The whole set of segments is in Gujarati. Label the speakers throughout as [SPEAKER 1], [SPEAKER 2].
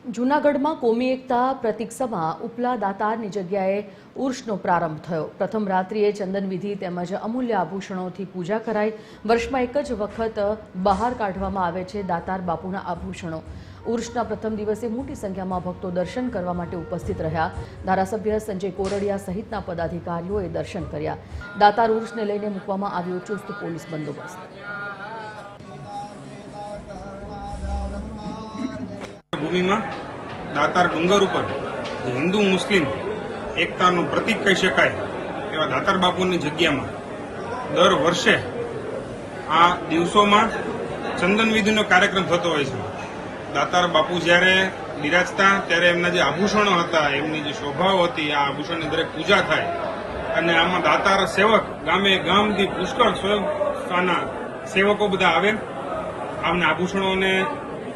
[SPEAKER 1] જૂનાગઢમાં કોમી એકતા પ્રતીક સભા ઉપલા દાતારની જગ્યાએ ઉર્ષનો પ્રારંભ થયો। પ્રથમ રાત્રિએ ચંદન વિધિ તેમજ અમૂલ્ય આભૂષણોથી પૂજા કરાઈ। વર્ષમાં એક જ વખત બહાર કાઢવામાં આવે છે દાતાર બાપુના આભૂષણો। ઉર્ષના પ્રથમ દિવસે મોટી સંખ્યામાં ભક્તો દર્શન કરવા માટે ઉપસ્થિત રહ્યા। ધારાસભ્ય સંજય કોરડિયા સહિતના પદાધિકારીઓએ દર્શન કર્યા। દાતાર ઉર્ષને લઈને મૂકવામાં આવ્યો ચુસ્ત પોલીસ બંદોબસ્ત।
[SPEAKER 2] भूमि में दातार डूंगर पर हिंदू मुस्लिम एकता प्रतीक कही शकाय एवं दातार बापू की जग्या में दर वर्षे आ दिवसों में चंदन विधि कार्यक्रम थतो होय छे। दातार बापू ज्यारे बिराजता त्यारे एमना जे आभूषणों हता एमनी जे शोभाओ हती आ आभूषणनी दरेक पूजा थाय अने आमां दातार सेवक गामे गामथी पुष्कळ स्वयंना सेवको बधा आवे। आमने आभूषणोने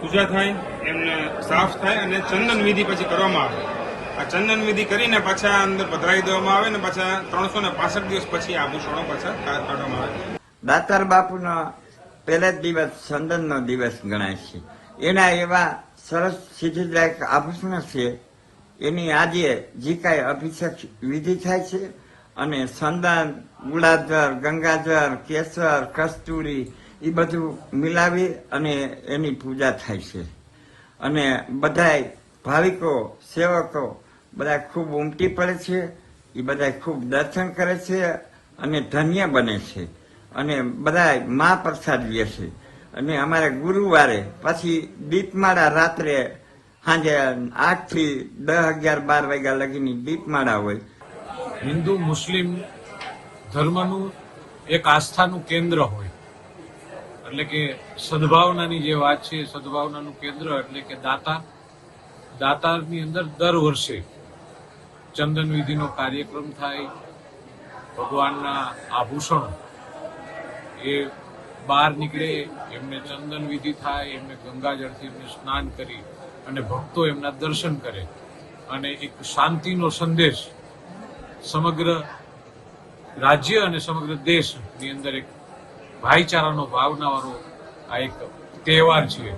[SPEAKER 2] पूजा थाय एमने साफ थाय अने चंदन विधि पछी करवामां आवे। आ चंदन विधि करीने पाछा अंदर पधरावी देवामां आवे ने पाछा 365 दिवस पछी आभूषणो पाछा काढवामां आवे।
[SPEAKER 3] दातार बापूनो पहला दिवस चंदननो दिवस गणाय छे। एना एवा सरस सिद्धिदायक आभूषण छे एनी आजे जे कांई अभिषेक विधि थाय छे अने चंदन गुलाजर गंगाजर केसर कस्तूरी એ બધું મિલાવી અને એની પૂજા થાય છે અને બધાય ભાવિકો સેવકો બધા ખૂબ ઉમટી પડે છે। એ બધા ખૂબ દર્શન કરે છે અને ધન્ય બને છે અને બધા મહાપ્રસાદ લે છે। અને અમારે ગુરુવારે પછી દીપમાળા રાત્રે સાંજે 8 થી 10, 11, 12 વાગ્યા લગીની દીપમાળા હોય।
[SPEAKER 4] हिंदू मुस्लिम धर्मनु एक आस्थानु केंद्र होय એટલે કે સદભાવનાની જે વાત છે સદભાવનાનું કેન્દ્ર એટલે કે દાતારની અંદર દર વર્ષે ચંદન વિધિનો કાર્યક્રમ થાય। ભગવાનના આભૂષણો એ બહાર નીકળે, એમને ચંદન વિધિ થાય, એમને ગંગાજળથી એમને સ્નાન કરી અને ભક્તો એમના દર્શન કરે અને એક શાંતિનો સંદેશ સમગ્ર રાજ્ય અને સમગ્ર દેશની અંદર એક ભાઈચારાનો ભાવનાવાળો આ એક તહેવાર છે।